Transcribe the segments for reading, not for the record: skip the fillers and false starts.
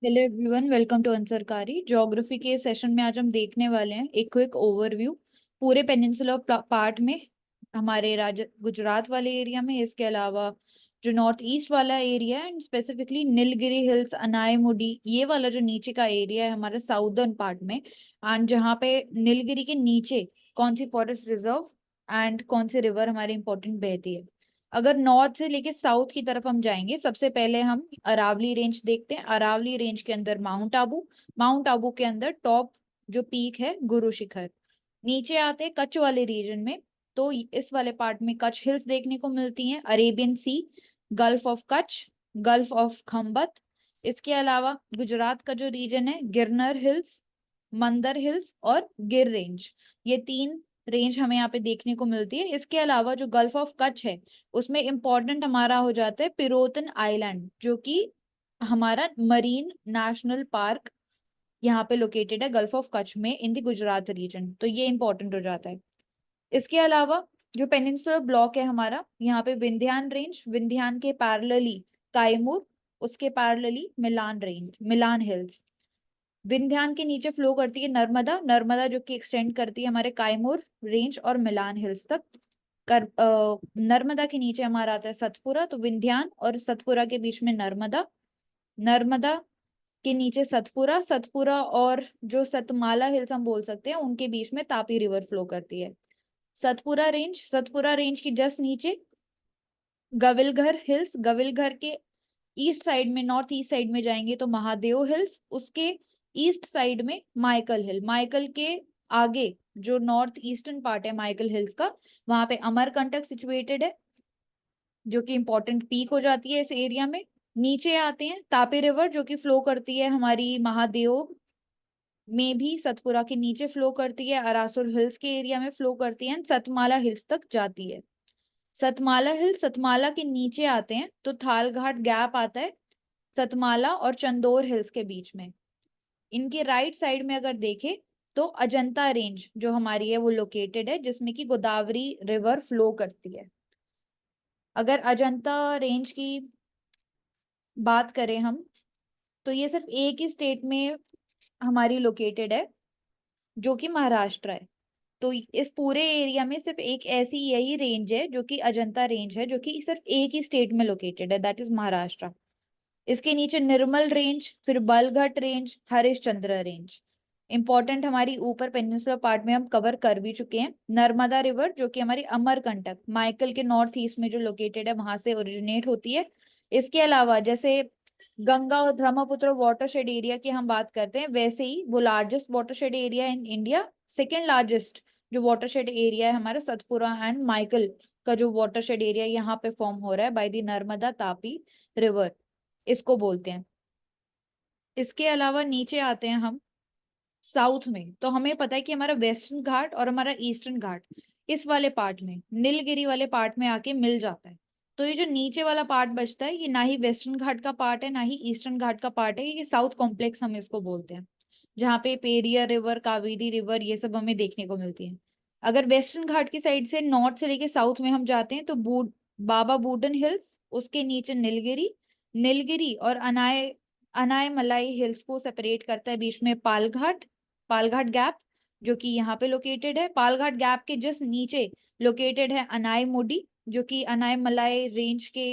Hello everyone, welcome to Unsarkari geography के session में। आज हम देखने वाले हैं एक क्विक ओवरव्यू पूरे पेनिनसुलर पार्ट में, हमारे राज्य गुजरात वाले एरिया में, इसके अलावा जो नॉर्थ ईस्ट वाला एरिया है and specifically Nilgiri hills, Anamudi, ये वाला जो नीचे का एरिया है हमारे साउदर्न पार्ट में। एंड जहाँ पे नीलगिरी के नीचे कौन सी फॉरेस्ट रिजर्व एंड कौन सी रिवर हमारी इंपॉर्टेंट बहती है। अगर नॉर्थ से लेके साउथ की तरफ हम जाएंगे, सबसे पहले हम अरावली रेंज देखते हैं। अरावली रेंज के अंदर माउंट आबू, माउंट आबू के अंदर टॉप जो पीक है गुरु शिखर। नीचे आते हैं कच्छ वाले रीजन में, तो इस वाले पार्ट में कच्छ हिल्स देखने को मिलती हैं, Arabian sea, gulf of Kutch, gulf of Khambhat. इसके अलावा गुजरात का जो रीजन है, गिरनर हिल्स, मंदर हिल्स और गिर रेंज, ये तीन रेंज हमें यहाँ पे देखने को मिलती है। इसके अलावा जो गल्फ ऑफ कच्छ है उसमें इंपॉर्टेंट हमारा हो जाता है पिरोतन आइलैंड, जो कि हमारा मरीन नेशनल पार्क यहाँ पे लोकेटेड है गल्फ ऑफ कच्छ में इन द गुजरात रीजन, तो ये इंपॉर्टेंट हो जाता है। इसके अलावा जो पेनिनसुलर ब्लॉक है हमारा, यहाँ पे विंध्यान रेंज, विंध्यान के पैरेलली कायमूर, उसके पैरेलली मिलान रेंज, मिलान हिल्स। विंध्यान के नीचे फ्लो करती है नर्मदा, नर्मदा जो कि एक्सटेंड करती है हमारे कायमूर रेंज और मिलान हिल्स तक। नर्मदा के नीचे हमारा आता है सतपुरा, तो विंध्यान और सतपुरा के बीच में नर्मदा, नर्मदा के नीचे सतपुरा, सतपुरा और जो सतमाला हिल्स हम बोल सकते हैं उनके बीच में तापी रिवर फ्लो करती है। सतपुरा रेंज, सतपुरा रेंज की जस्ट नीचे गविलघर हिल्स, गविलघर के ईस्ट साइड में, नॉर्थ ईस्ट साइड में जाएंगे तो महादेव हिल्स, उसके ईस्ट साइड में माइकल हिल, माइकल के आगे जो नॉर्थ ईस्टर्न पार्ट है माइकल हिल्स का, वहां पे अमरकंटक सिचुएटेड है, जो कि इंपॉर्टेंट पीक हो जाती है इस एरिया में। नीचे आते हैं तापी रिवर जो कि फ्लो करती है हमारी महादेव में भी, सतपुरा के नीचे फ्लो करती है, अरासुर हिल्स के एरिया में फ्लो करती है, सतमाला हिल्स तक जाती है। सतमाला हिल, सतमाला के नीचे आते हैं तो थालघाट गैप आता है सतमाला और चंदोर हिल्स के बीच में। इनके राइट साइड में अगर देखें तो अजंता रेंज जो हमारी है वो लोकेटेड है, जिसमें कि गोदावरी रिवर फ्लो करती है। अगर अजंता रेंज की बात करें हम, तो ये सिर्फ एक ही स्टेट में हमारी लोकेटेड है, जो कि महाराष्ट्र है। तो इस पूरे एरिया में सिर्फ एक ऐसी यही रेंज है जो कि अजंता रेंज है, जो कि सिर्फ एक ही स्टेट में लोकेटेड है, दैट इज महाराष्ट्र। इसके नीचे निर्मल रेंज, फिर बलघट रेंज, हरिश्चंद्र रेंज। इंपॉर्टेंट हमारी ऊपर पेनिनसुलर पार्ट में हम कवर कर भी चुके हैं। नर्मदा रिवर जो कि हमारी अमरकंटक, माइकल के नॉर्थ ईस्ट में जो लोकेटेड है वहां से ओरिजिनेट होती है। इसके अलावा जैसे गंगा और ब्रह्मपुत्र वाटरशेड एरिया की हम बात करते हैं, वैसे ही वो largest watershed area in India, second largest जो वाटरशेड एरिया है हमारा सतपुरा एंड माइकल का जो वाटरशेड एरिया यहाँ पे फॉर्म हो रहा है by the Narmada Tapi river, इसको बोलते हैं। इसके अलावा नीचे आते हैं हम साउथ में, तो हमें पता है कि हमारा वेस्टर्न घाट और हमारा ईस्टर्न घाट इस वाले पार्ट में, नीलगिरी वाले पार्ट में आके मिल जाता है। तो ये जो नीचे वाला पार्ट बचता है, ये ना ही वेस्टर्न घाट का पार्ट है ना ही ईस्टर्न घाट का पार्ट है, ये साउथ कॉम्प्लेक्स हम इसको बोलते हैं, जहाँ पे पेरियर रिवर, कावेरी रिवर, ये सब हमें देखने को मिलती है। अगर वेस्टर्न घाट की साइड से नॉर्थ से लेके साउथ में हम जाते हैं तो बाबा बूडन हिल्स, उसके नीचे नीलगिरी, नीलगिरी और अनायमलाई हिल्स को सेपरेट करता है बीच में पालघाट, पालघाट गैप, जो कि यहाँ पे लोकेटेड है। पालघाट गैप के जस्ट नीचे लोकेटेड है अनायमुडी, जो कि अनायमलाई रेंज के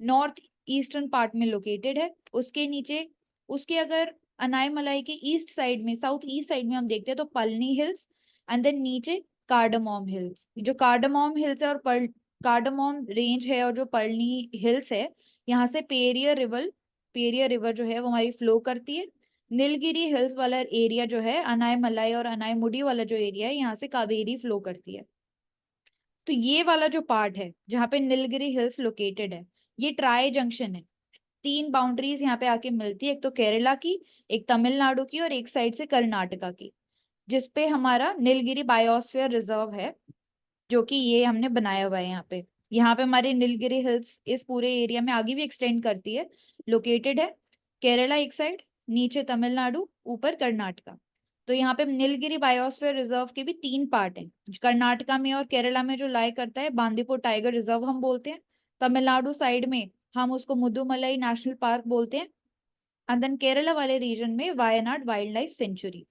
नॉर्थ ईस्टर्न पार्ट में लोकेटेड है। उसके नीचे, उसके अगर अनायमलाई के ईस्ट साइड में, साउथ ईस्ट साइड में हम देखते हैं तो पलनी हिल्स, एंड देन नीचे कार्डमोम हिल्स। जो कार्डमोम हिल्स है और कार्डमोम रेंज है और जो पलनी हिल्स है, यहाँ से पेरियर रिवर जो है वो हमारी फ्लो करती है। नीलगिरी हिल्स वाला एरिया जो है, अनायमलाई और अनायमुडी वाला जो एरिया है, यहाँ से कावेरी फ्लो करती है। तो ये वाला जो पार्ट है जहाँ पे नीलगिरी हिल्स लोकेटेड है, ये ट्राई जंक्शन है। तीन बाउंड्रीज यहाँ पे आके मिलती है, एक तो केरला की, एक तमिलनाडु की और एक साइड से कर्नाटका की, जिसपे हमारा नीलगिरी बायोस्फीयर रिजर्व है, जो कि ये हमने बनाया हुआ है यहाँ पे। यहाँ पे हमारी नीलगिरी हिल्स इस पूरे एरिया में आगे भी एक्सटेंड करती है, लोकेटेड है केरला एक साइड, नीचे तमिलनाडु, ऊपर कर्नाटका। तो यहाँ पे नीलगिरी बायोस्फीयर रिजर्व के भी तीन पार्ट हैं। कर्नाटका में और केरला में जो लाई करता है बांदीपुर टाइगर रिजर्व हम बोलते हैं, तमिलनाडु साइड में हम उसको मुदुमलाई नेशनल पार्क बोलते हैं, एंड देन केरला वाले रीजन में वायनाड वाइल्ड लाइफ सेंचुरी।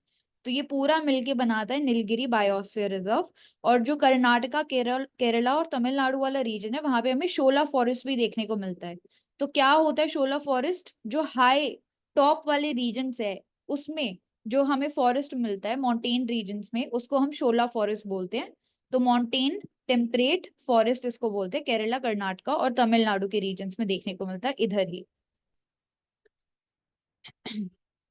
तो ये पूरा मिलके बनाता है नीलगिरी बायोस्फीयर रिजर्व। और जो कर्नाटका, केरला और तमिलनाडु वाला रीजन है, वहां पे हमें शोला फॉरेस्ट भी देखने को मिलता है। तो क्या होता है शोला फॉरेस्ट? जो हाई टॉप वाले रीजन है उसमें जो हमें फॉरेस्ट मिलता है माउंटेन रीजन्स में, उसको हम शोला फॉरेस्ट बोलते हैं। तो माउंटेन टेम्परेट फॉरेस्ट इसको बोलते हैं, केरला, कर्नाटका और तमिलनाडु के रीजन्स में देखने को मिलता है इधर ही।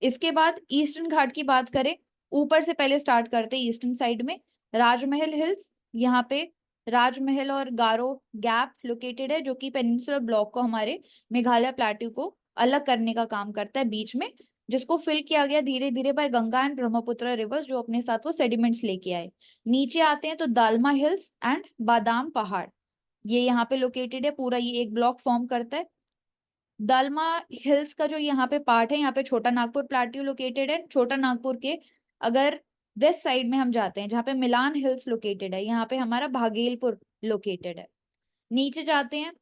इसके बाद ईस्टर्न घाट की बात करें, ऊपर से पहले स्टार्ट करते हैं ईस्टर्न साइड में। राजमहल हिल्स, यहाँ पे राजमहल और गारो गैप लोकेटेड है, जो कि पेनिनसुलर ब्लॉक को, हमारे मेघालय प्लेट्यू को अलग करने का काम करता है बीच में, जिसको फिल किया गया धीरे धीरे by Ganga and Brahmaputra rivers, जो अपने साथ वो सेडिमेंट्स लेके आए। नीचे आते हैं तो दालमा हिल्स एंड बादाम पहाड़, ये यहाँ पे लोकेटेड है, पूरा ये एक ब्लॉक फॉर्म करता है। दालमा हिल्स का जो यहाँ पे पार्ट है, यहाँ पे छोटा नागपुर प्लेट्यू लोकेटेड है। छोटा नागपुर के अगर वेस्ट साइड में हम जाते हैं, जहाँ पे मिलान हिल्स लोकेटेड है, यहाँ पे हमारा भागेलपुर लोकेटेड है। नीचे जाते हैं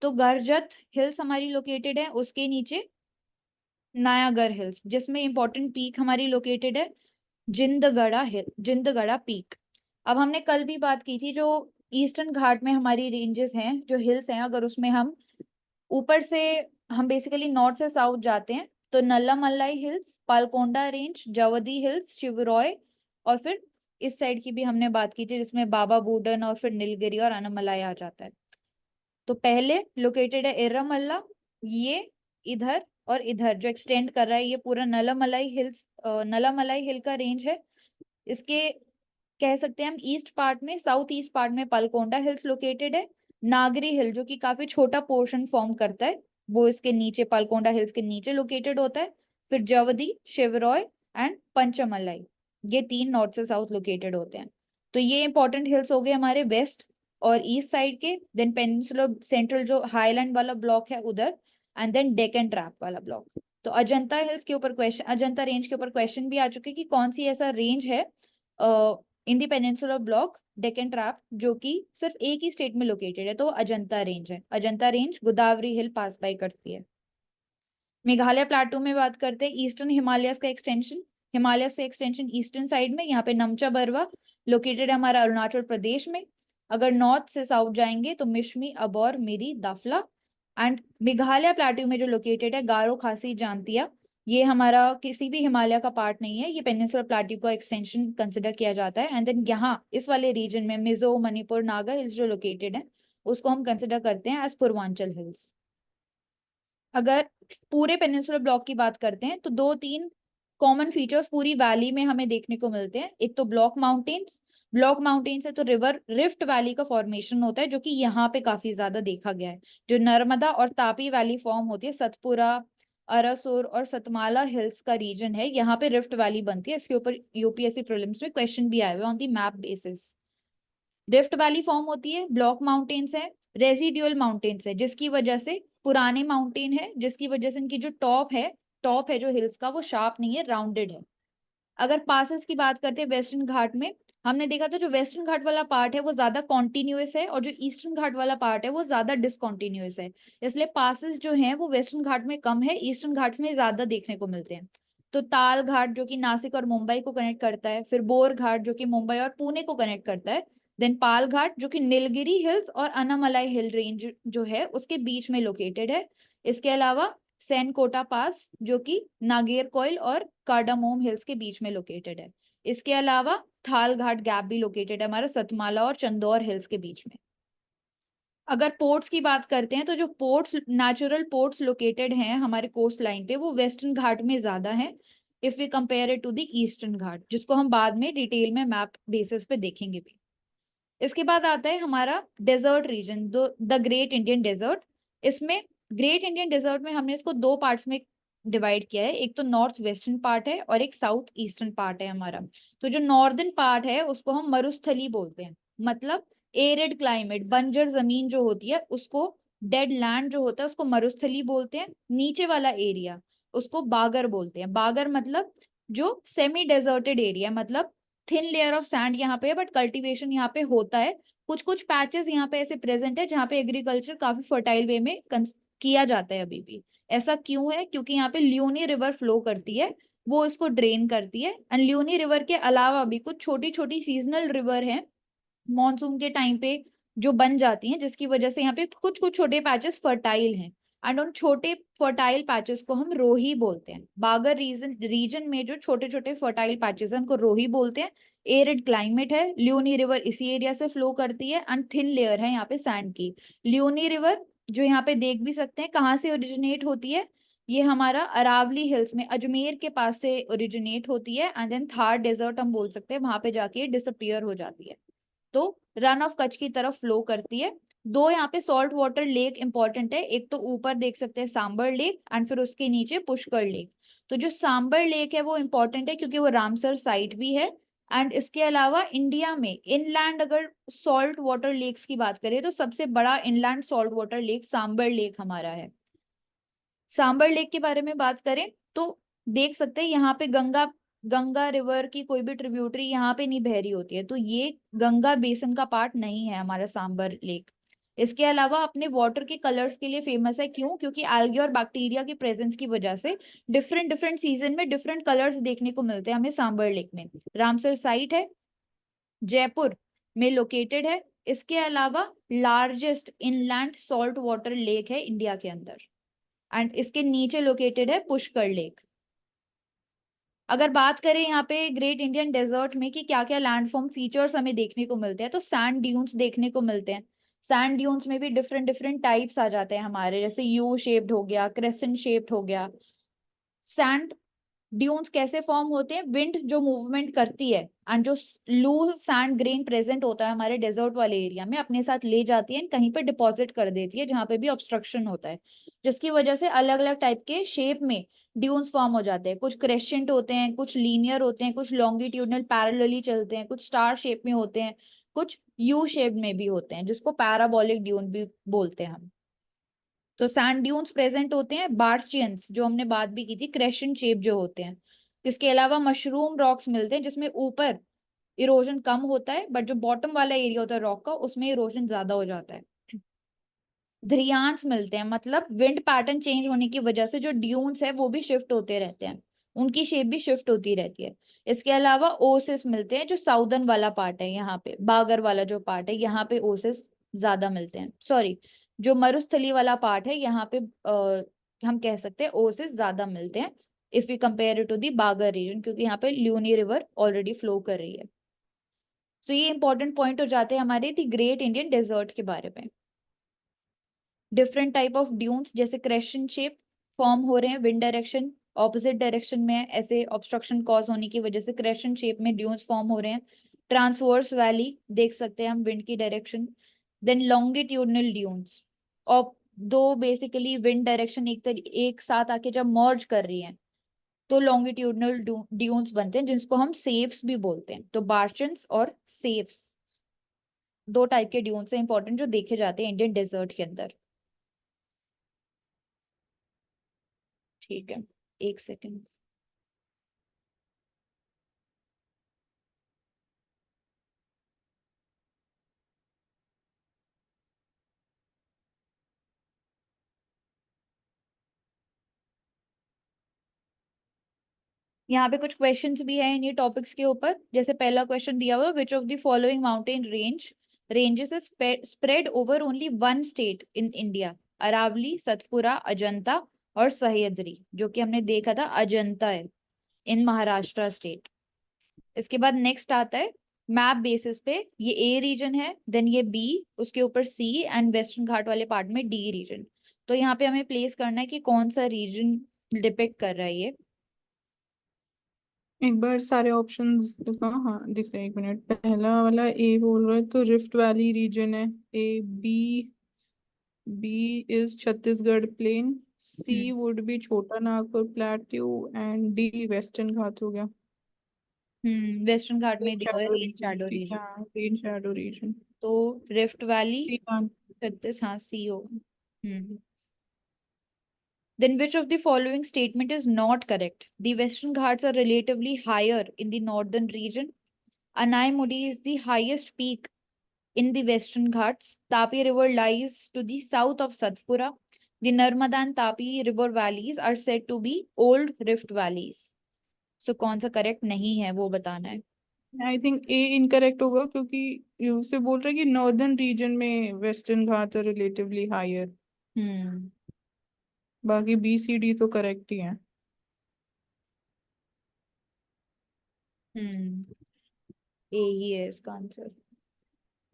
तो गरजत हिल्स हमारी लोकेटेड है, उसके नीचे नायागर हिल्स, जिसमें इंपॉर्टेंट पीक हमारी लोकेटेड है जिंदगढ़ा हिल, जिंदगढ़ा पीक। अब हमने कल भी बात की थी, जो ईस्टर्न घाट में हमारी रेंजेस हैं, जो हिल्स हैं, अगर उसमें हम ऊपर से हम बेसिकली नॉर्थ से साउथ जाते हैं तो Nallamalai hills, Palkonda range, Javadi hills, Shevaroy, और फिर इस साइड की भी हमने बात की थी जिसमें बाबा बूडन और फिर नीलगिरी और अनामलाई आ जाता है। तो पहले लोकेटेड है इर्रामल्ला, ये इधर और इधर जो एक्सटेंड कर रहा है, ये पूरा नल्लामलाई हिल्स, नल्लामलाई हिल का रेंज है। इसके कह सकते हैं हम ईस्ट पार्ट में, साउथ ईस्ट पार्ट में पालकोंडा हिल्स लोकेटेड है। नागरी हिल जो कि काफी छोटा पोर्शन फॉर्म करता है, वो इसके नीचे, पालकोंडा हिल्स के नीचे लोकेटेड होता है। फिर जवदी, शिवरॉय एंड पंचमलाई, ये तीन नॉर्थ से साउथ लोकेटेड होते हैं। तो ये इंपॉर्टेंट हिल्स हो गए हमारे वेस्ट और ईस्ट साइड के। देन पेनिनसुलर सेंट्रल जो हाईलैंड वाला ब्लॉक है उधर, एंड देन डेक्कन ट्रैप वाला ब्लॉक। तो अजंता हिल्स के ऊपर क्वेश्चन, अजंता रेंज के ऊपर क्वेश्चन भी आ चुके कि कौन सी ऐसा रेंज है in the peninsular block Deccan trap जो कि सिर्फ एक ही स्टेट में लोकेटेड है, तो अजंता रेंज है। अजंता रेंज गोदावरी हिल पास बाय करती है। मेघालय प्लाटू में बात करते हैं, ईस्टर्न हिमालयस का एक्सटेंशन, हिमालय से एक्सटेंशन ईस्टर्न साइड में, यहाँ पे नमचा बरवा लोकेटेड है हमारा अरुणाचल प्रदेश में। अगर नॉर्थ से साउथ जाएंगे तो मिशमी, अबोर, मिरी, दाफला। एंड मेघालय प्लाटू में जो लोकेटेड है गारो, खासी, जांतिया, ये हमारा किसी भी हिमालय का पार्ट नहीं है, ये पेनिनसुलर प्लाटू का एक्सटेंशन कंसिडर किया जाता है। एंड देन यहाँ इस वाले रीजन में मिजो, मणिपुर, नागा हिल्स जो लोकेटेड है, उसको हम कंसिडर करते हैं एज पूर्वांचल हिल्स। अगर पूरे पेनिनसुलर ब्लॉक की बात करते हैं तो दो तीन कॉमन फीचर्स पूरी वैली में हमें देखने को मिलते हैं। एक तो ब्लॉक माउंटेन्स, ब्लॉक माउंटेन से तो रिवर रिफ्ट वैली का फॉर्मेशन होता है, जो कि यहाँ पे काफी ज्यादा देखा गया है। जो नर्मदा और तापी वैली फॉर्म होती है, सतपुरा, अरसुर और सतमाला हिल्स का रीजन है, यहाँ पे रिफ्ट वैली बनती है। इसके ऊपर यूपीएससी प्रीलिम्स में क्वेश्चन भी आए हुए on the map basis. Rift valley form होती है, ब्लॉक माउंटेन्स है, रेसिड्यूअल माउंटेन्स है, जिसकी वजह से पुराने माउंटेन है, जिसकी वजह से इनकी जो टॉप है जो हिल्स का, वो शार्प नहीं है, राउंडेड है। अगर पासेस की बात करते हैं वेस्टर्न घाट में, हमने देखा था जो वेस्टर्न घाट वाला पार्ट है वो ज्यादा कॉन्टिन्यूस है, और जो ईस्टर्न घाट वाला पार्ट है वो ज्यादा डिसकॉन्टिन्यूस है। इसलिए पासेस जो हैं वो वेस्टर्न घाट में कम है, ईस्टर्न घाट में ज्यादा देखने को मिलते हैं। तो ताल घाट जो कि नासिक और मुंबई को कनेक्ट करता है, फिर बोर घाट जो कि मुंबई और पुणे को कनेक्ट करता है, देन पाल घाट जो कि नीलगिरी हिल्स और अनामलाई हिल रेंज जो है उसके बीच में लोकेटेड है। इसके अलावा सेनकोटा पास जो कि नागेरकोइल और कार्डामोम हिल्स के बीच में लोकेटेड है। इसके अलावा थाल घाट गैप भी लोकेटेड है हमारा सतमाला और चंदौर हिल्स के बीच में। अगर पोर्ट्स की बात करते हैं तो जो पोर्ट्स, नेचुरल पोर्ट्स लोकेटेड हैं हमारे कोस्ट लाइन पे, वो वेस्टर्न घाट में ज्यादा है if we compare it to the eastern ghat, जिसको हम बाद में डिटेल में मैप बेसिस पे देखेंगे भी। इसके बाद आता है हमारा desert region, the great Indian desert. इसमें ग्रेट इंडियन डेजर्ट में हमने इसको दो पार्ट्स में डिवाइड किया है, एक तो नॉर्थ वेस्टर्न पार्ट है और एक साउथ ईस्टर्न पार्ट है हमारा। तो जो नॉर्दर्न पार्ट है उसको हम मरुस्थली बोलते हैं, मतलब एरिड क्लाइमेट, बंजर जमीन जो होती है उसको, डेड लैंड जो होता है उसको मरुस्थली बोलते हैं। नीचे वाला एरिया उसको बागर बोलते हैं। बागर मतलब जो सेमी डेजर्टेड एरिया, मतलब थिन लेयर ऑफ सैंड यहाँ पे है बट कल्टीवेशन यहाँ पे होता है। कुछ कुछ पैचेस यहाँ पे ऐसे प्रेजेंट है जहाँ पे एग्रीकल्चर काफी फर्टाइल वे में किया जाता है अभी भी। ऐसा क्यों है? क्योंकि यहाँ पे ल्यूनी रिवर फ्लो करती है, वो इसको ड्रेन करती है। एंड ल्यूनी रिवर के अलावा भी कुछ छोटी छोटी सीजनल रिवर है मॉनसून के टाइम पे जो बन जाती हैं, जिसकी वजह से यहाँ पे कुछ कुछ छोटे पैचेस फर्टाइल हैं। एंड उन छोटे फर्टाइल पैचेस को हम रोही बोलते हैं। बागर रीजन में जो छोटे छोटे फर्टाइल पैचेस हैं उनको रोही बोलते हैं। एरिड क्लाइमेट है, ल्यूनी रिवर इसी एरिया से फ्लो करती है एंड थिन लेयर है यहाँ पे सैंड की। ल्यूनी रिवर जो यहाँ पे देख भी सकते हैं कहाँ से ओरिजिनेट होती है, ये हमारा अरावली हिल्स में अजमेर के पास से ओरिजिनेट होती है एंड देन थार डेजर्ट हम बोल सकते हैं, वहां पे जाके डिसअपियर हो जाती है। तो रन ऑफ कच्छ की तरफ फ्लो करती है। दो यहाँ पे सॉल्ट वाटर लेक इंपॉर्टेंट है, एक तो ऊपर देख सकते हैं सांबर लेक एंड फिर उसके नीचे पुष्कर लेक। तो जो सांबर लेक है वो इंपॉर्टेंट है क्योंकि वो रामसर साइट भी है। एंड इसके अलावा इंडिया में इनलैंड अगर सॉल्ट वाटर लेक्स की बात करें तो सबसे बड़ा inland salt water lake Sambhar lake हमारा है। सांबर लेक के बारे में बात करें तो देख सकते हैं यहाँ पे गंगा गंगा रिवर की कोई भी ट्रिब्यूटरी यहाँ पे नहीं बह रही होती है, तो ये गंगा बेसिन का पार्ट नहीं है हमारा सांबर लेक। इसके अलावा अपने वाटर के कलर्स के लिए फेमस है, क्यों? क्योंकि algae और बैक्टीरिया की प्रेजेंस की वजह से डिफरेंट डिफरेंट सीजन में डिफरेंट कलर्स देखने को मिलते हैं हमें सांबर लेक में। रामसर साइट है, जयपुर में लोकेटेड है। इसके अलावा largest inland salt water lake है इंडिया के अंदर एंड इसके नीचे लोकेटेड है पुष्कर लेक। अगर बात करें यहाँ पे ग्रेट इंडियन डेजर्ट में कि क्या क्या लैंडफॉर्म फीचर्स हमें देखने को मिलते हैं, तो सैंड ड्यून्स देखने को मिलते हैं। सैंड ड्यून्स में भी डिफरेंट डिफरेंट टाइप्स आ जाते हैं हमारे, जैसे यू शेप्ड हो गया, क्रेसेंट शेप्ड हो गया। सैंड ड्यून्स कैसे फॉर्म होते हैं? विंड जो मूवमेंट करती है एंड जो लूज सैंड ग्रेन प्रेजेंट होता है हमारे डेजर्ट वाले एरिया में अपने साथ ले जाती है, कहीं पे डिपॉजिट कर देती है जहां पे भी ऑब्स्ट्रक्शन होता है, जिसकी वजह से अलग अलग टाइप के शेप में ड्यून्स फॉर्म हो जाते हैं। कुछ क्रेसेंट होते हैं, कुछ लीनियर होते हैं, कुछ लॉन्गिट्यूडनल पैरेलली चलते हैं, कुछ स्टार शेप में होते हैं, कुछ यू शेप में भी होते हैं, जिसको पैराबोलिक ड्यून भी बोलते हैं हम। तो सैंड ड्यून्स प्रेजेंट होते हैं। बार्चियंस जो हमने बात भी की थी, क्रेसेंट शेप जो होते हैं। इसके अलावा मशरूम रॉक्स मिलते हैं जिसमें ऊपर इरोजन कम होता है बट जो बॉटम वाला एरिया होता है रॉक का उसमें इरोजन ज्यादा हो जाता है। ध्रियांस मिलते हैं, मतलब विंड पैटर्न चेंज होने की वजह से जो ड्यून्स है वो भी शिफ्ट होते रहते हैं, उनकी शेप भी शिफ्ट होती रहती है। इसके अलावा ओसिस मिलते हैं जो साउदर्न वाला पार्ट है, यहाँ पे बागर वाला जो पार्ट है यहाँ पे ओसिस ज्यादा मिलते हैं। सॉरी, जो मरुस्थली वाला पार्ट है यहाँ पे हम कह सकते हैं ओसिस ज्यादा मिलते हैं if you compare it to the Bagar region, क्योंकि यहाँ पे ल्यूनी रिवर ऑलरेडी फ्लो कर रही है। तो ये इंपॉर्टेंट पॉइंट हो जाते हैं हमारे दी ग्रेट इंडियन डेजर्ट के बारे में। डिफरेंट टाइप ऑफ ड्यून्स जैसे क्रेशन शेप फॉर्म हो रहे हैं विंड डायरेक्शन ऑपोजिट डायरेक्शन में, ऐसे ऑब्स्ट्रक्शन कॉज होने की वजह से क्रेशन शेप में ड्यून्स फॉर्म हो रहे हैं। ट्रांसवर्स वैली देख सकते हैं हम विंड की डायरेक्शन। देन लॉन्गिट्यूडनल ड्यून्स, और दो बेसिकली विंड डायरेक्शन एक साथ आके जब मर्ज कर रही हैं तो लॉन्गिट्यूडनल ड्यून्स बनते हैं जिसको हम सेव्स भी बोलते हैं। तो बार्चन्स और सेव्स दो टाइप के ड्यून्स हैं इंपॉर्टेंट जो देखे जाते हैं इंडियन डेजर्ट के अंदर। ठीक है, एक सेकेंड। यहाँ पे कुछ क्वेश्चंस भी हैं इन ये टॉपिक्स के ऊपर। जैसे पहला क्वेश्चन दिया हुआ, which of the following mountain ranges is spread over only one state in India? Aravalli, Satpura, Ajanta और सह्याद्री, जो कि हमने देखा था अजंता है इन महाराष्ट्र स्टेट। इसके बाद नेक्स्ट आता है मैप बेसिस पे, ये ए रीजन है, देन ये बी, उसके ऊपर सी एंड वेस्टर्न घाट वाले पार्ट में डी रीजन। तो यहाँ पे हमें प्लेस करना है कि कौन सा रीजन डिपेक्ट कर रहा है ये। एक बार सारे ऑप्शंस दिखा। हाँ दिख रहे हैं, एक मिनट। पहला वाला ए बोल रहा है तो रिफ्ट वैली रीजन है। A B, B is Chhattisgarh plain, C hmm would be Chota Nagpur plateau and D western ghat हो गया। वेस्टर्न घाट रेन में दिया हुआ है shadow rain shadow region, region. हाँ रेन शैडो रीजन। तो रिफ्ट वैली सी हाँ। 36, हाँ सी होगा। Then which of the following statement is not correct? The Western Ghats are relatively higher in the northern region. Anaimudi is the highest peak in the Western Ghats. Tapi River lies to the south of Satpura. The Narmada and Tapi river valleys are said to be old rift valleys. So कौन सा correct नहीं है वो बताना है। I think A incorrect होगा, क्योंकि ये उससे बोल रहा है कि नॉर्दर्न रीजन में western ghat are relatively higher. Hmm बाकी बी सी डी तो करेक्ट ही है। हम्म ए ही है इसका आंसर।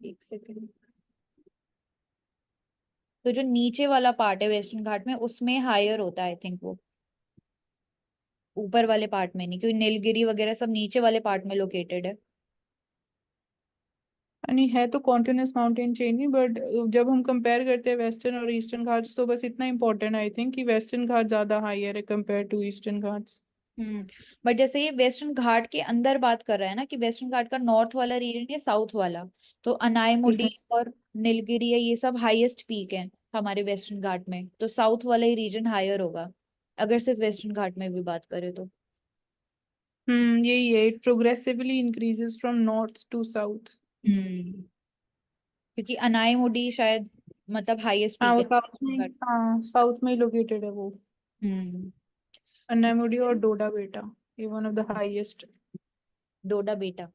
एक सेकंड। तो जो नीचे वाला पार्ट है वेस्टर्न घाट में उसमें हायर होता है आई थिंक वो, ऊपर वाले पार्ट में नहीं, क्योंकि नीलगिरी वगैरह सब नीचे वाले पार्ट में लोकेटेड है। नहीं है तो continuous mountain chain he, but जब हम कंपेयर करते हैं वेस्टर्न और ईस्टर्न घाट्स तो बस इतना इंपॉर्टेंट आई थिंक कि वेस्टर्न घाट ज्यादा हाईयर है compare to Eastern Ghats. But जैसे ये वेस्टर्न घाट के अंदर बात कर रहा है ना कि वेस्टर्न घाट का नॉर्थ वाला रीजन या साउथ वाला, तो अनायमुडी और नीलगिरी है ये सब हाईएस्ट पीक है हमारे वेस्टर्न घाट में, तो साउथ वाला ही रीजन हायर होगा अगर सिर्फ वेस्टर्न घाट में भी बात करें तो। यही है, it progressively increases from north to south. Hmm क्योंकि अनायमुडी शायद मतलब हाईएस्ट हाँ पीक वो है साउथ वेस्टर्न में, घाट। हाँ साउथ में ही लोकेटेड है वो। हम्म अन्नामुडी और डोडा बेटा, ये वन ऑफ द हाईएस्ट। डोडा बेटा।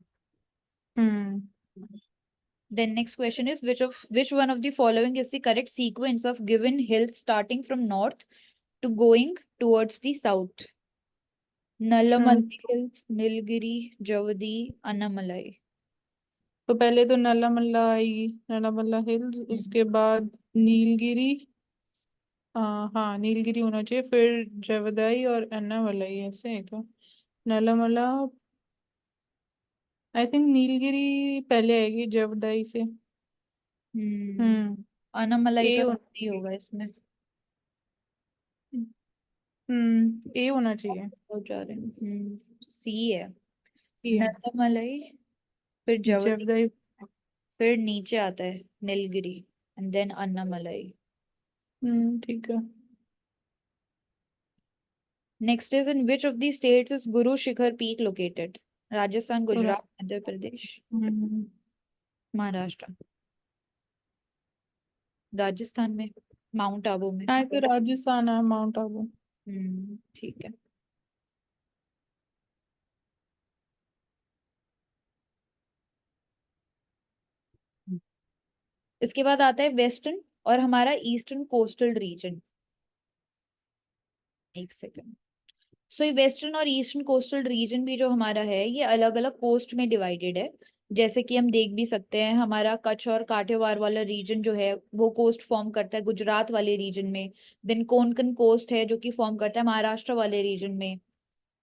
हम्म Then next question is which one of the following is the correct sequence of given hills starting from north to going towards the south? Nallamalai Hills, Nilgiri, Javadi, Annamalai. तो पहले तो नल्ला आएगी, नल्ला hills, हम्म उसके बाद नीलगिरी। हाँ नीलगिरी होना चाहिए, फिर जवदाई और अन्नामलाई, ऐसे है क्या? नल्ला, आई थिंक नीलगिरी पहले आएगी जवदाई से। हम्म हम्म अन्नामलाई ए तो होना नहीं होगा इसमें। ए होना चाहिए। हो जा रहे हैं। सी है। ए है नल्लामलाई, फिर जवदी, जवदाई। फिर नीचे आता है नीलगिरी एंड देन अन्नामलाई। ठीक है। Next is in which of these states is Guru Shikhar Peak located? Rajasthan, तो Gujarat, Madhya Pradesh, हम्म महाराष्ट्र। राजस्थान में, माउंट आबू में। हाँ तो राजस्थान है, माउंट आबू। ठीक है। इसके बाद आता है वेस्टर्न और हमारा ईस्टर्न कोस्टल रीजन। एक सेकंड। सो ये वेस्टर्न और ईस्टर्न कोस्टल रीजन भी जो हमारा है ये अलग अलग कोस्ट में डिवाइडेड है। जैसे कि हम देख भी सकते हैं हमारा कच्छ और काठियावाड़ वाला रीजन जो है वो कोस्ट फॉर्म करता है गुजरात वाले रीजन में। देन कोंकण कोस्ट है जो कि फॉर्म करता है महाराष्ट्र वाले रीजन में।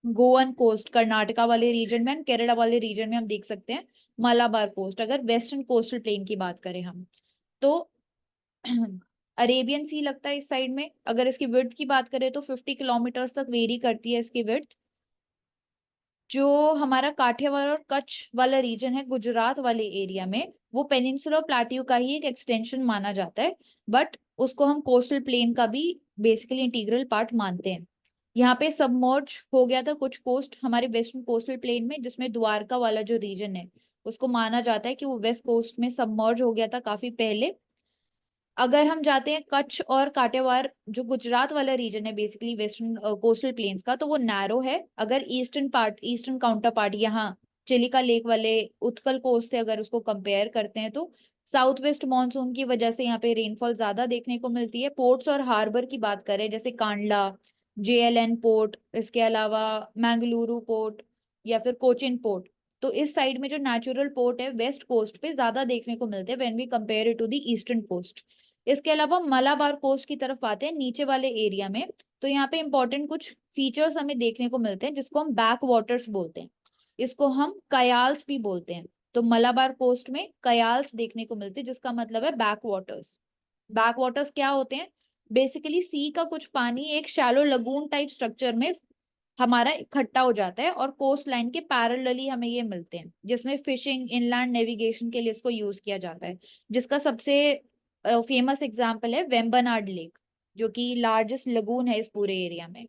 गोवन कोस्ट कर्नाटका वाले रीजन में एंड केरला वाले रीजन में हम देख सकते हैं मालाबार कोस्ट, अगर वेस्टर्न कोस्टल प्लेन की बात करें हम तो। अरेबियन सी लगता है इस साइड में। अगर इसकी विड्थ की बात करें तो 50 किलोमीटर्स तक वेरी करती है इसकी विड्थ। जो हमारा काठियावाड़ और कच्छ वाला रीजन है गुजरात वाले एरिया में वो पेनिनसुलर प्लेट्यू का ही एक एक्सटेंशन माना जाता है, बट उसको हम कोस्टल प्लेन का भी बेसिकली इंटीग्रल पार्ट मानते हैं। यहाँ पे सबमर्ज हो गया था कुछ कोस्ट हमारे वेस्टर्न कोस्टल प्लेन में, जिसमें द्वारका वाला जो रीजन है उसको माना जाता है कि वो वेस्ट कोस्ट में सबमर्ज हो गया था काफी पहले। अगर हम जाते हैं कच्छ और काठियावाड़ जो गुजरात वाला रीजन है बेसिकली वेस्टर्न कोस्टल प्लेन्स का, तो वो नैरो है। अगर eastern part eastern counter part यहाँ चिलिका लेक वाले उत्कल कोस्ट से अगर उसको कंपेयर करते हैं तो साउथ वेस्ट मानसून की वजह से यहाँ पे रेनफॉल ज्यादा देखने को मिलती है। पोर्ट्स और हार्बर की बात करें जैसे कांडला, जेएलएन पोर्ट, इसके अलावा मैंगलुरु पोर्ट या फिर कोचिन पोर्ट, तो इस साइड में जो नेचुरल पोर्ट है वेस्ट कोस्ट पे ज्यादा देखने को मिलते हैं when we compare it to the eastern coast. इसके अलावा मलाबार कोस्ट की तरफ आते हैं नीचे वाले एरिया में, तो यहाँ पे इंपॉर्टेंट कुछ फीचर्स हमें देखने को मिलते हैं जिसको हम बैक वाटर्स बोलते हैं। इसको हम कयाल्स भी बोलते हैं। तो मलाबार कोस्ट में कयाल्स देखने को मिलते हैं जिसका मतलब है बैक वाटर्स। बैक वाटर्स क्या होते हैं? बेसिकली सी का कुछ पानी एक शैलो लगून टाइप स्ट्रक्चर में हमारा इकट्ठा हो जाता है और कोस्ट लाइन के पैरेलली हमें ये मिलते हैं, जिसमें फिशिंग इनलैंड नेविगेशन के लिए इसको यूज किया जाता है। जिसका सबसे फेमस एग्जाम्पल है वेम्बनाड लेक जो कि लार्जेस्ट लगून है इस पूरे एरिया में।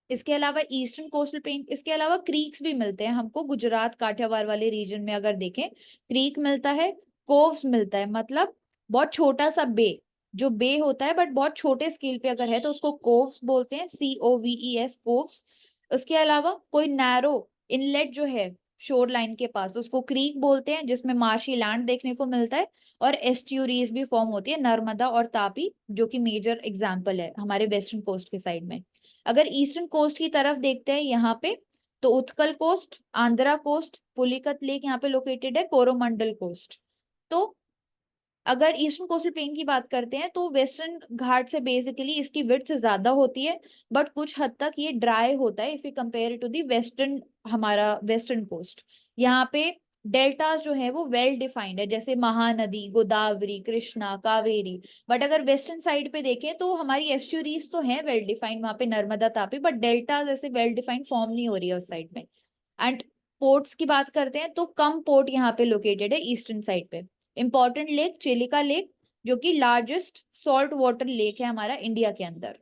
इसके अलावा ईस्टर्न कोस्टल प्लेन, इसके अलावा क्रीक्स भी मिलते हैं हमको गुजरात काठियावाड़ वाले रीजन में। अगर देखें क्रीक मिलता है, कोव्स मिलता है, मतलब बहुत छोटा सा बे, जो बे होता है बट बहुत छोटे स्केल पे अगर है तो उसको कोव्स बोलते हैं, COVES, कोव्स। उसके अलावा कोई नैरो इनलेट जो है शोर लाइन के पास, तो उसको क्रीक बोलते हैं, जिसमें मार्शी लैंड देखने को मिलता है। और एस्ट्यूरीज भी फॉर्म होती है, नर्मदा और तापी, जो कि मेजर एग्जाम्पल है हमारे वेस्टर्न कोस्ट के साइड में। अगर ईस्टर्न कोस्ट की तरफ देखते हैं यहाँ पे, तो Utkal coast, Andhra coast, Pulicat lake यहाँ पे लोकेटेड है, कोरोमंडल कोस्ट। तो अगर ईस्टर्न कोस्टल प्लेन की बात करते हैं तो वेस्टर्न घाट से बेसिकली इसकी विड्थ ज्यादा होती है, बट कुछ हद तक ये ड्राई होता है if you compare to the western, हमारा वेस्टर्न कोस्ट। यहाँ पे डेल्टास जो है वो वेल डिफाइंड है, जैसे महानदी, गोदावरी, कृष्णा, कावेरी। बट अगर वेस्टर्न साइड पे देखें तो हमारी एस्चुरीज तो है वेल डिफाइंड वहां पे, नर्मदा, तापी, बट डेल्टा जैसे वेल डिफाइंड फॉर्म नहीं हो रही है उस साइड में। एंड पोर्ट्स की बात करते हैं तो कम पोर्ट यहाँ पे लोकेटेड है ईस्टर्न साइड पे। इंपॉर्टेंट लेक चिलिका लेक, जो कि लार्जेस्ट सॉल्ट वाटर लेक है हमारा इंडिया के अंदर।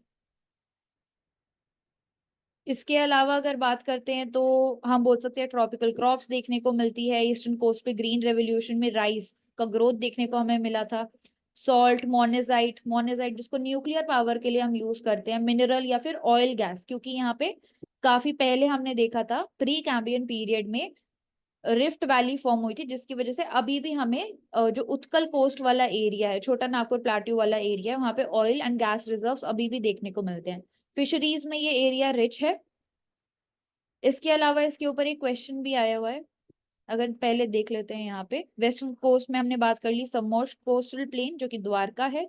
इसके अलावा अगर बात करते हैं तो हम बोल सकते हैं ट्रॉपिकल क्रॉप्स देखने को मिलती है ईस्टर्न कोस्ट पे। ग्रीन रेवोल्यूशन में राइस का ग्रोथ देखने को हमें मिला था। सॉल्ट, मोनेजाइट, मोनेजाइट जिसको न्यूक्लियर पावर के लिए हम यूज करते हैं, मिनरल या फिर ऑयल गैस, क्योंकि यहाँ पे काफी पहले हमने देखा था प्री कैम्ब्रियन पीरियड में रिफ्ट वैली फॉर्म हुई थी, जिसकी वजह से अभी भी हमें जो उत्कल कोस्ट वाला एरिया है, छोटा नागपुर प्लाट्यू वाला एरिया है, वहां पे ऑयल एंड गैस रिजर्व्स अभी भी देखने को मिलते हैं। फिशरीज में ये एरिया रिच है। इसके अलावा इसके ऊपर एक क्वेश्चन भी आया हुआ है, अगर पहले देख लेते हैं। यहाँ पे वेस्टर्न कोस्ट में हमने बात कर ली सबमर्ज्ड कोस्टल प्लेन, जो कि द्वारका है।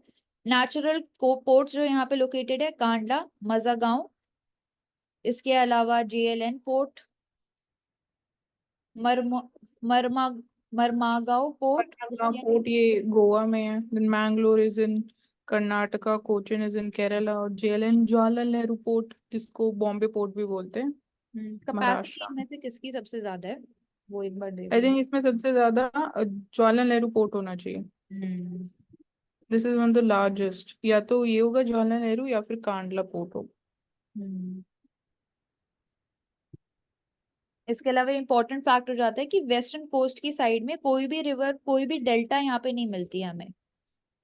नेचुरल पोर्ट्स जो यहाँ पे लोकेटेड है, कांडला, मजागांव। इसके अलावा JLN पोर्ट, मरम मरमा मरमागांव पोर्ट। इसके पोर्ट ये गोवा में है, then Mangalore is in Karnataka, Cochin is in Kerala, और जेएलएन जवाहरलाल नेहरू पोर्ट, जिसको बॉम्बे पोर्ट भी बोलते हैं, कैपेसिटी महाराष्ट्र इनमें में। से किसकी सबसे ज्यादा है, वो एक बार देख आई लो। थिंक इसमें सबसे ज्यादा जवाहरलाल नेहरू पोर्ट होना चाहिए। Hmm. This is one of the largest, या तो ये होगा जवाहरलाल नेहरू या फिर कांडला पोर्ट होगा। हम्म। इसके अलावा इंपॉर्टेंट फैक्ट हो जाता है कि वेस्टर्न कोस्ट की साइड में कोई भी रिवर, कोई भी डेल्टा यहाँ पे नहीं मिलती है हमें।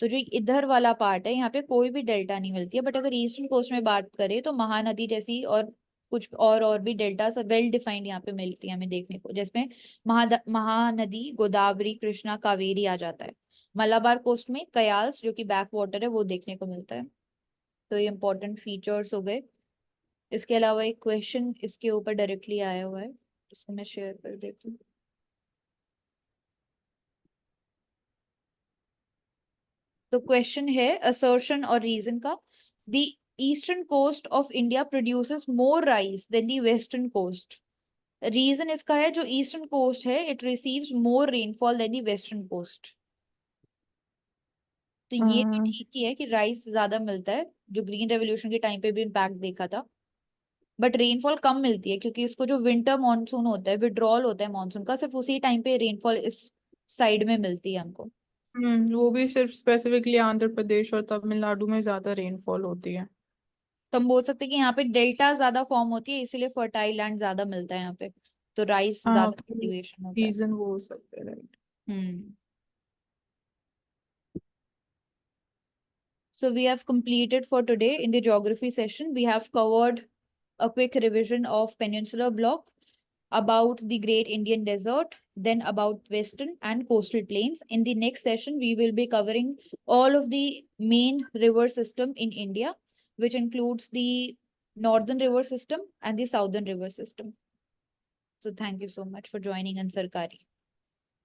तो जो इधर वाला पार्ट है यहाँ पे कोई भी डेल्टा नहीं मिलती है, बट अगर ईस्टर्न कोस्ट में बात करें तो महानदी जैसी और कुछ और भी डेल्टा सब वेल डिफाइंड यहाँ पे मिलती है हमें देखने को, जिसमें महानदी, गोदावरी, कृष्णा, कावेरी आ जाता है। मलाबार कोस्ट में कयाल्स, जो कि बैक वाटर है, वो देखने को मिलता है। तो ये इंपॉर्टेंट फीचर्स हो गए। इसके अलावा एक क्वेश्चन इसके ऊपर डायरेक्टली आया हुआ है, इसको मैं शेयर कर देती हूँ। तो क्वेश्चन है असर्शन और रीजन का। The eastern coast of India produces more rice than the western coast. Reason इसका है जो ईस्टर्न कोस्ट है it receives more rainfall than the western coast. तो ये भी हम्म ठीक ही है कि राइस ज्यादा मिलता है, जो ग्रीन रेवोल्यूशन के टाइम पे भी इम्पैक्ट देखा था। बट रेनफॉल कम मिलती है क्योंकि इसको जो विंटर मॉनसून होता है, विड्रॉल होता है मॉनसून का, सिर्फ उसी टाइम पे रेनफॉल इस साइड में मिलती है हमको। वो भी सिर्फ स्पेसिफिकली आंध्र प्रदेश और तमिलनाडु में ज्यादा रेनफॉल होती है। तो हम बोल सकते हैं कि यहाँ पे डेल्टा ज्यादा फॉर्म होती है, इसीलिए फर्टाइल लैंड ज्यादा मिलता है यहाँ पे, तो राइस हाँ, ज्यादा तो कल्टीवेशन होता है। रीजन वो हो सकते हैं, right. Hmm. So we have completed for today in the geography session. We have covered a quick revision of Peninsular Block, about the Great Indian Desert, then about Western and coastal plains. In the next session, we will be covering all of the main river system in India, which includes the northern river system and the southern river system. So thank you so much for joining Ansarkari.